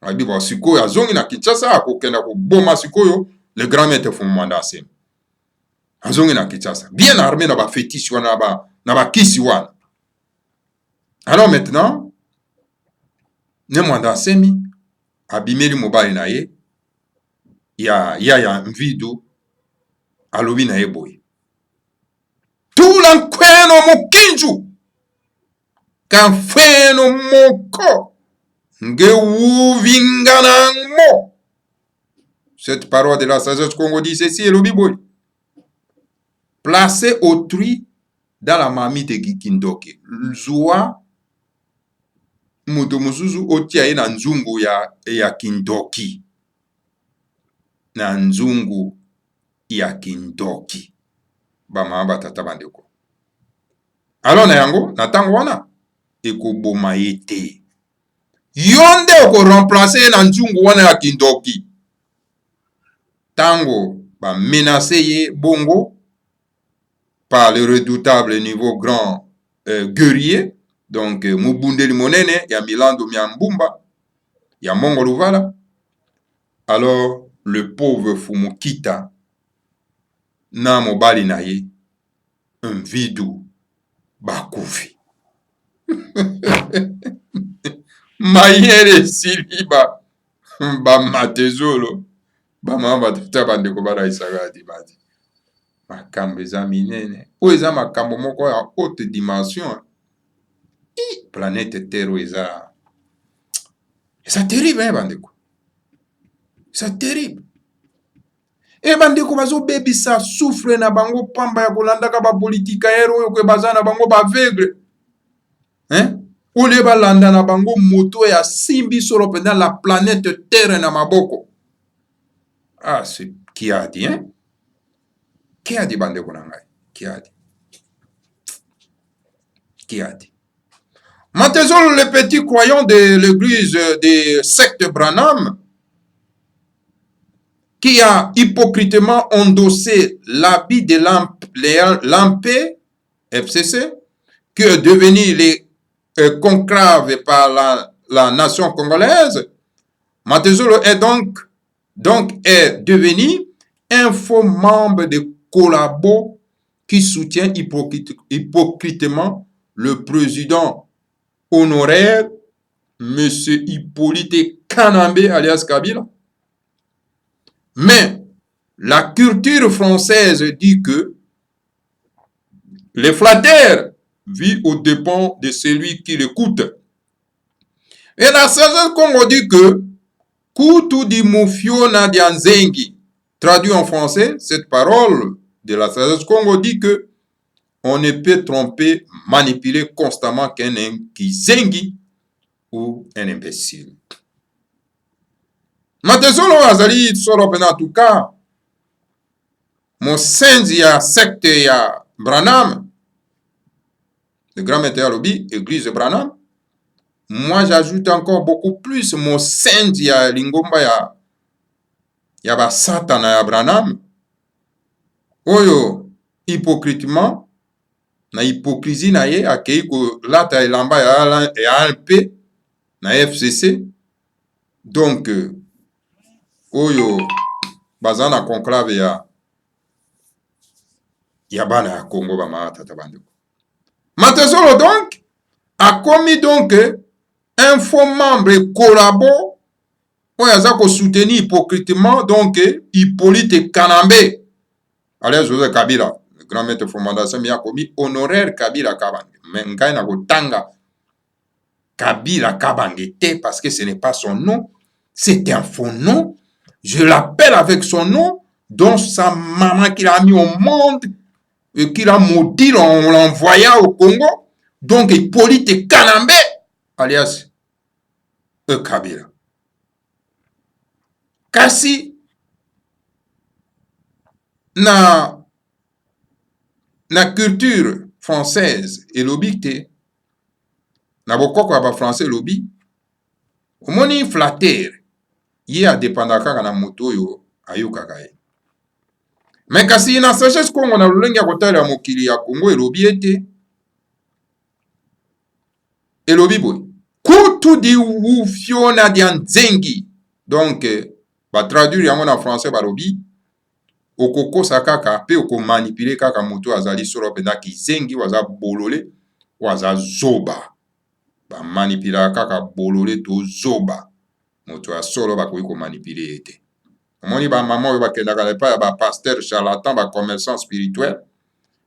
Speaker 2: Abi bon sikoyo azongi na Kinshasa akokenda ko boma sikoyo le grand maître Nemwanda Nsemi. Azongi na Kinshasa, bien armé na ba fétiche wana na ba kisi wana. Alors maintenant, Nemwanda Nsemi abimeli mobali na ye ya Mvidu alobi na ye boye. Tula nkweno mokinju kanfweno moko Nge Wuvinganangmo. Cette parole de la sagesse Congo dit ceci et le Bible. Placer autrui dans la marmite Kindoki. Zua mutu mususu otia ye na nzungu ya Kindoki. Na nzungu ya Kindoki. Bama batata bandeko. Alors na yango, na tango wana ekoboma ye te. Yonde oko remplacer na nzungu wana ya Kindoki. Tango ba menacer ye bongo par le redoutable niveau grand guerrier, donc Mubundeli Monene, ya Milando Miambumba, ya Mongo Luvala. Alors le pauvre Fumukita na mobali na ye un vidou bakufi. Mayere siliba ba matezolo ba mamba tata bandeko bara isagadi badi. Makambo eza minene. O eza makambo moko ya haute dimension. Planète Terre eza terrible, bandeko. C'est terrible. E bandeko bazo bebisa souffre na bango pamba ya kolandaka ba politika ero oyo kwe bazana bango ba aveugle. Ole balanda na bango moto ya simbi solo pendant la planète Terre na maboko. Ah, c'est qui a dit, hein? Qui a dit bandeko na ngai? Qui a dit? Qui a dit? Matezolo, le petit croyant de l'église des sectes Branham, qui a hypocritement endossé l'habit de l'AMP, FCC, qui est devenu les conclaves par la nation congolaise. Matezolo est donc est devenu un faux membre de collabo qui soutient hypocritement le président honoraire, M. Hippolyte Kanambe alias Kabila. Mais la culture française dit que les flatteurs vivent aux dépens de celui qui l'écoute. Et la sagesse Congo dit que Kutu di Mufiona Dianzengi, traduit en français, cette parole de la sagesse Congo dit que on ne peut tromper, manipuler constamment qu'un Kizengi ou un imbécile. Matezolo azali solo pena en tout cas, mon senzi ya secte ya Branham, le grand maître lobby, église de Branham. Moi j'ajoute encore beaucoup plus mon senzi ya lingomba ya ba satana ya Branham. Oyo hypocritement na hypocrisie na ye akei ko lata elamba ya ALP na FCC. Donc oyo bazana conclave ya bana ya Congo ba matata bandeko. Matezolo donc a commis donc un faux membre collabo oyo aza ko soutenir hypocritement donc Hippolyte Kanambe alias Joseph Kabila, le grand maître fondation mi a commis honoraire Kabila Kabange. Mais ngai na kotanga Kabila Kabange te parce que ce n'est pas son nom, c'est un faux nom. Je l'appelle avec son nom, dont sa maman qu'il a mis au monde et qu'il a maudit en l'envoyant au Congo. Donc Hippolyte Kanambe alias Kabila. Kasi na culture française et lobby te na bokoko ya ba français lobby omoni flatteur ye adépendaka kaka na moto oyo ayokaka ye. Mais kasi na sagesse Congo na lolenge ya kotalela mokili ya Congo elobi ete elobi boye kutu di wufiona dia nzengi. Donc ba traduire yango na français balobi okokosa kaka pe okomanipuler kaka moto azali solo penda kizengi waza bolole waza zoba. Ba manipulaka kaka bolole to zoba. Moto ya solo bakoki komanipuler ete. Omoni ba mama oyo bakendaka lepa ya ba pasteur charlatan ba commerçant spirituel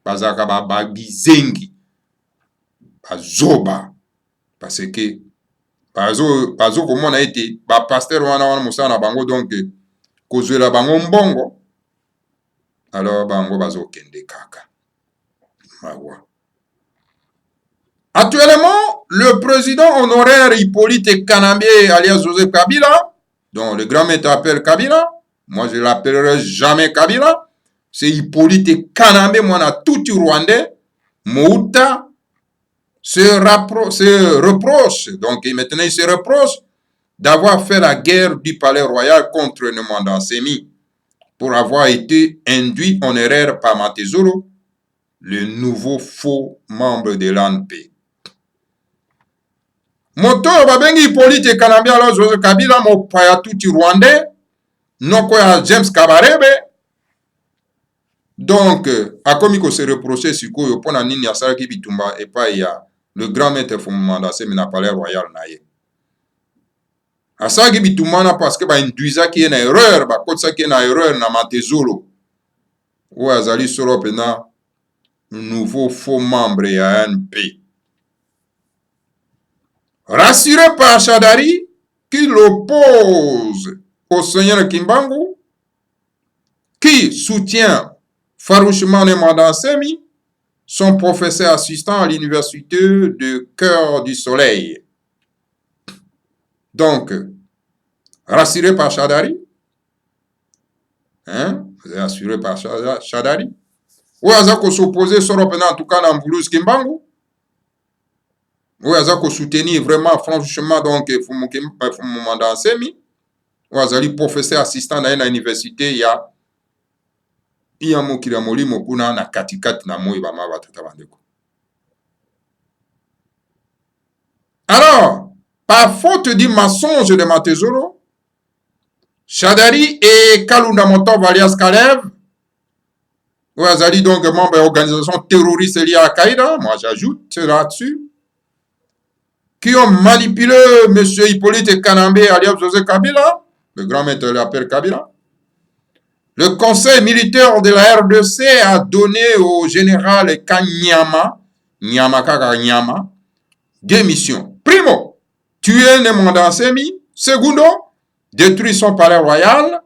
Speaker 2: bazaka ba bizengi ba zoba parce que bazo komona ete pasteur wana mosala na bango donc kozwela bango mbongo, alors bango bazokende kaka mawa. Actuellement, le président honoraire Hippolyte Kanambe alias Joseph Kabila, dont le grand maître appelle Kabila, moi je l'appellerai jamais Kabila, c'est Hippolyte Kanambe, moi na tout Rwandais, Mouta se reproche, donc maintenant il se reproche d'avoir fait la guerre du palais royal contre Nemwanda Nsemi pour avoir été induit en erreur par Matezolo, le nouveau faux membre de l'ANP. Moto babengi Hippolyte Kanambe alors Joseph Kabila mopaya tuti Rwandais noko ya James Kabarebe. Donc akomi ko se reprocher sikoyo pona nini asalaki bitumba epai ya le grand maître Fumanda Nsemi na palais royal na ye. Asalaki bitumana parce que ba induisaki ye na erreur, ba kotisaki na erreur na Matezolo. Ou azali solo pena nouveau faux membre ya ANP. Rassuré par Shadari, qui l'oppose au seigneur Kimbangu, qui soutient farouchement Nemwanda Nsemi, son professeur assistant à l'université de Cœur du Soleil. Donc, rassuré par Shadari, rassuré par Shadari, ou azako s'opposer sur en tout cas dans Mboulouz Kimbangu, ou azako soutenir vraiment franchement donc Nemwanda Nsemi, ou azali professeur assistant dans l'université ya mokili molimo kuna na katikati na moi bama batata bandeko. Alors, par faute du mensonge de Matezolo, Shadari et Kalunda Motov alias Kalev, ou azali donc membre de l'organisation terroriste liée à Al-Qaïda, moi j'ajoute là-dessus, qui ont manipulé M. Hippolyte Kanambe alias Joseph Kabila, le grand maître l'appelle Kabila. Le conseil militaire de la RDC a donné au général Kanyama, deux missions. Primo, tuer Nemwanda Nsemi. Segundo, détruire son palais royal.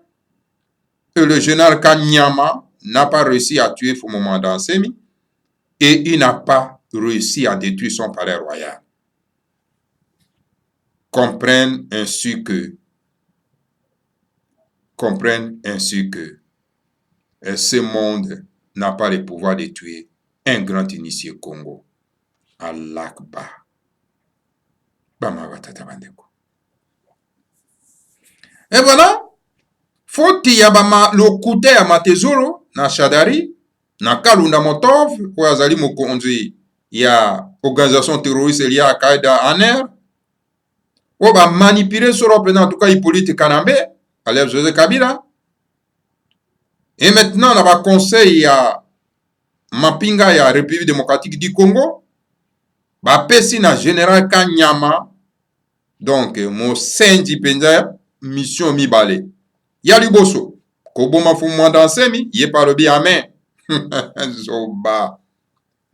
Speaker 2: Et le général Kanyama n'a pas réussi à tuer Nemwanda Nsemi. Et il n'a pas réussi à détruire son palais royal. Comprennent ainsi que ce monde n'a pas le pouvoir de tuer un grand initié Congo. Allah Akbar. Et voilà, faut y avoir le côté à Matezolo, na Shadari, na Kalunda Motov, ou azali mokonzi ya organisation terroriste liée à Al-Qaïda en air, ou ba manipuler sur en tout cas Hippolyte Kanambe, alias Joseph Kabila. Et maintenant, on a un conseil à Mapinga ya République démocratique du Congo. Ba pesi na général Kanyama. Donc, mon sendi penza mission mibale. Ya liboso. Koboma Nemwanda Nsemi, ye parobi amen.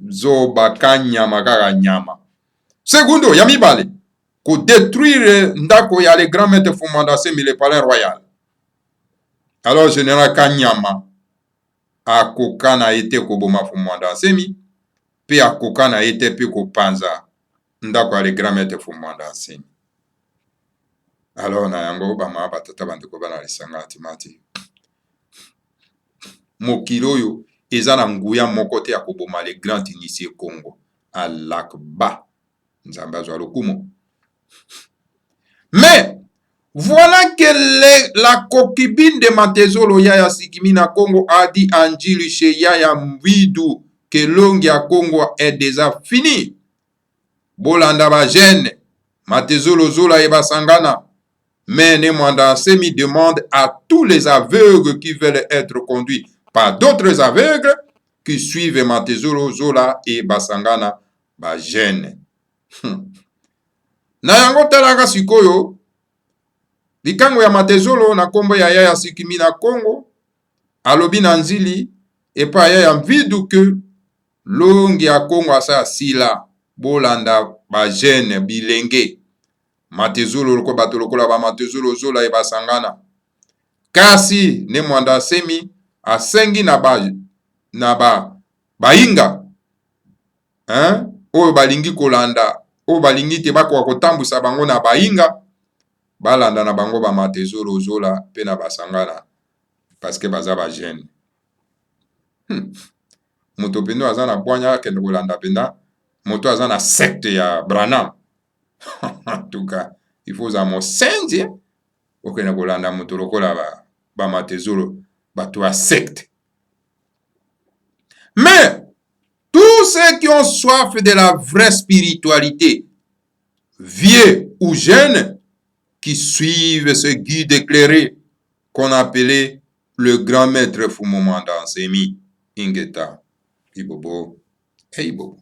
Speaker 2: Zoba Kanyama kaka nyama. Segundo, ya mibale. Ko détruire ndako ya le grand maître Nemwanda Nsemi le palais royal. Alors, général Kanyama akoka na ete koboma Nemwanda Nsemi, pe akoka na ete pe kopanza ndako ya le grand maître Nemwanda Nsemi. Alors, na yango bama batata bandeko bana lisanga atimati. Mokili oyo eza na nguya moko te ya koboma le grand initié Congo. Allah Akbar. Nzambe azwa lokumo. Mais voilà que la concubine de Matezolo Yaya Sikimina Congo a dit Anjili chez Yaya Mwidu que l'ongue à Congo est déjà fini. Bolanda ba jeune, Matezolo Zola et Basangana. Mais Nemwanda Nsemi demande à tous les aveugles qui veulent être conduits par d'autres aveugles qui suivent Matezolo Zola et Basangana ba jeune. Na yango talaka sikoyo. Likango ya Matezolo na kombo ya Yaya Sikimina Congo, alobi na nzili, epa Yaya Mwidu ke longi ya Congo asa sila, bolanda ba jeune bilenge. matezulu loko bato lokola ba matezulu zola e basangana. Kasi ne mwanda semi asengi na bainga oyo balingi kolanda, oyo balingi te bakoka kotambwisa bango na bainga, balanda na bango ba matezulu zola pe na basangana parce que baza ba jeune. Moto pendo aza na bwanya akende kolanda penda moto aza na secte ya Branham. En tout cas, il faut za mosenzi okende kolanda moto lokola ba matezulu bato ya secte. Mais tous ceux qui ont soif de la vraie spiritualité, vieux ou jeunes, qui suivent ce guide éclairé qu'on appelait le grand maître Fumomanda Nsemi Ingeta Ibobo et Ibobo.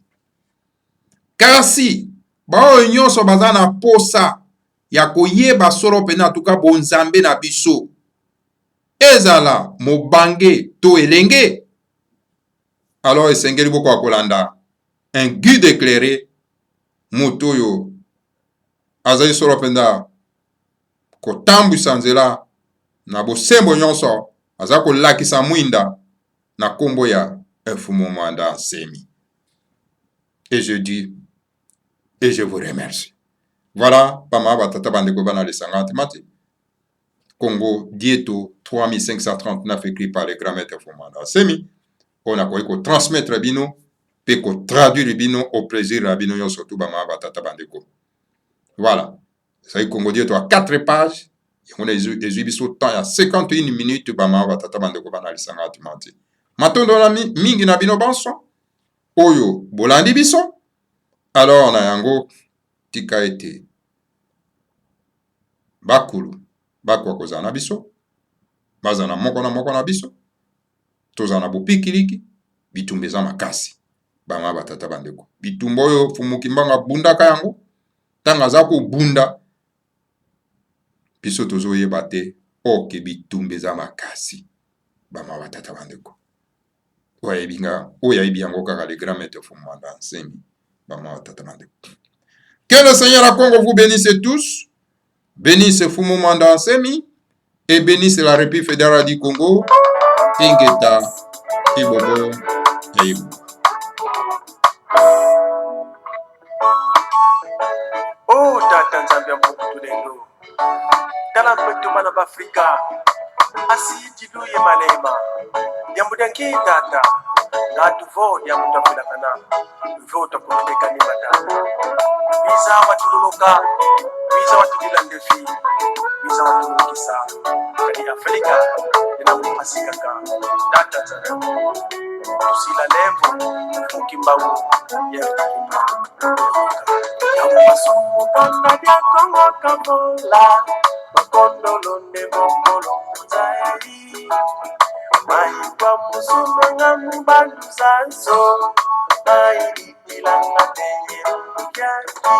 Speaker 2: Car si bao nyonso baza na posa ya koyeba solo pena tuka bonzambe na biso, ezala mobange to elenge, alors esengeli boko akolanda un guide éclairé moto oyo azali solo penda kotambwisa nzela na bosembo nyonso, aza kolakisa mwinda na kombo ya Fumomanda Nsemi. Et je dis, et je vous remercie. Voilà, Pama Batata Bandeko Bana les Sangantimati. Congo Dieto 3539 écrit par le grand maître Fumomanda Nsemi. On a quoi transmettre bino, pe ko traduire bino au plaisir rabino yo surtout Bama Batata Bandeko. Voilà. Ça y Congo Dieto à 4 pages. On a exhibition temps à 51 minutes Bama Batata Bandeko Bana les Sangantimati. Matondo na mingi na bino banso. Oyo bolandi biso. Alors na yango tika ete bakulu bakwa kozala na biso, baza na moko na biso, toza na bopikiliki, bitumba eza makasi. Bama batata bandeko, bitumba oyo fumuki mbanga bundaka yango, tanga aza kobunda biso tozoyeba te oke bitumba eza makasi. Bama batata bandeko, oyo ayebi yango kaka le grand maître Fumomanda Nsemi. Bama batata bandeko. Que le Seigneur à Congo vous bénisse tous, bénisse Fumomanda Nsemi et bénisse la République fédérale du Congo, Ingeta, Ibobo et Ibo.
Speaker 3: Oh, Tata Nzambia Mokutulendo, Tala Kwetumana Bafrika, Asi Jiduye Malema, Yambudanki Tata, Natuvo Yamutafilakana, Vota Kutekani Mata, Visa Watuluka, Visa Watudilandefi, Visa Watulukisa, Kani Afrika, Yanamupasikaka, Tata Nzambia, Tusila Lembo, Mukimbawu, Yakimba, Yamasumu Kanga Dia Kongo Kabola, Makondo Londe Mokolo Muzayari, Maikwa Musume Ngamubandu Sanso, Mairi Ilanga Tenye Mukaki,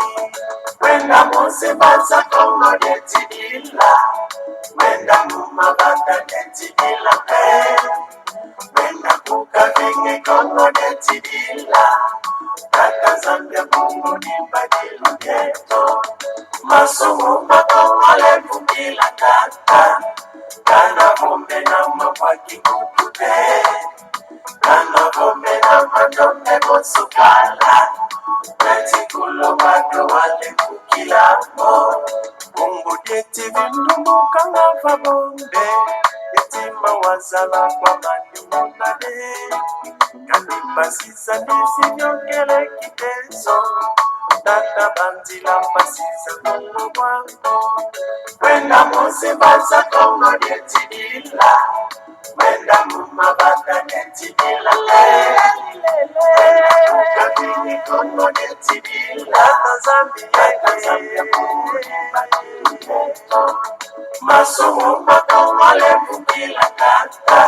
Speaker 3: Wenda Mose Baza Kongo Netidila, Wenda Mumabata Netidila Wenda Kukavinge Kongo Netidila, Tata Zambia Kongo Nibadilu Geto, Masumu Makongo Vukila Tata, Kana Vombe na Mapaki Kutube, Kana Vombe na Madome Mosukala, Netikulo Bado Wale Kukila Mo, Kongo Deti Vindumbu Kanga Vabombe, Etima Wazala kwa Mani Munade, Kandipa Sisa Nisi Nyongele Kiteso, Tata Banzila Pasisa Kongo Wango, Wenda Mose Baza Kongo Netidila, Wenda Mumabata Netidila, Wenda Kukavini Kongo Netidila, Zambia Kongo Netidila, Masumu Makongo Vukila Tata,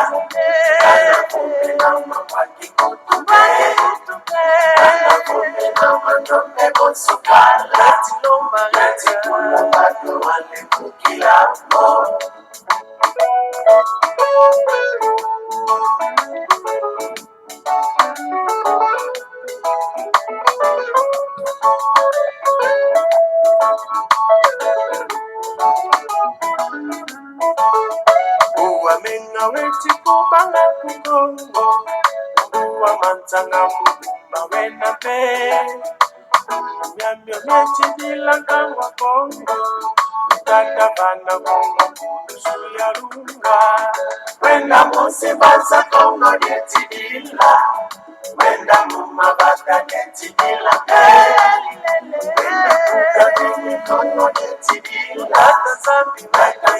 Speaker 3: Kana Kumbe na Mapaki Kutube, Kana Kumbe na Madome Mosukala, Netikulo Bado Wale Kukila Mo. eti kubanga kukongo uwa manzanga mubumba wena pe myamyo mechidilanga wa kongo tata bana kongo kudusu ya lunga wenda musibaza kongo netidila wenda mumabata netidila wenda kukabini kongo netidila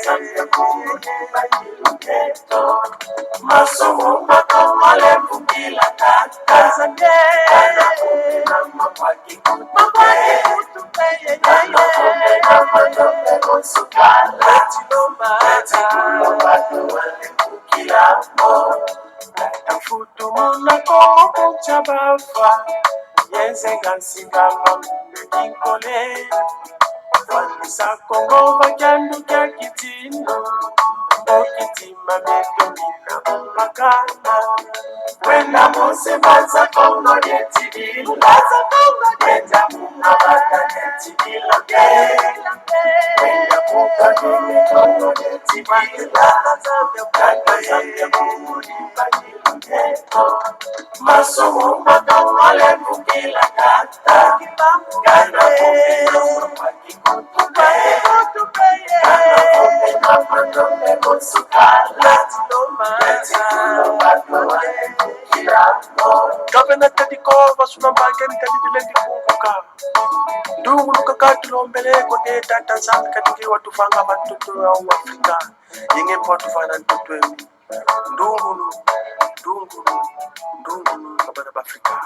Speaker 3: Zambi kongo nibayiluketo Masumu makomale mbukila Tanzania Kana kumbi na mawaki kutupe Kana kumbi na madombe monsukala Tilomba tuwale mbukila mo Tafutu muna kongo kuchabafa Yenze gansinga mamunde kinkole Vanisa kongo vajandu kya kitindo Mokitima medomina umakana Wenda musibaza kongo netidila Wenda mumabata netidila Wenda kukadini kongo netidila Kanda zambia kumulimba niluketo Masumu makamale mbukila kata Kanda kumina mawaki kutupe Kanda kumina madombe monsukala Gavana Tadiko Vasunambangeni Tadidilendi Kunguka Ndungu Lukakatulombele Kote Tata Zambi Katiki Watufanga Matutu ya Afrika Yenge Potufana Ntutwemi Ndungu Kabana Afrika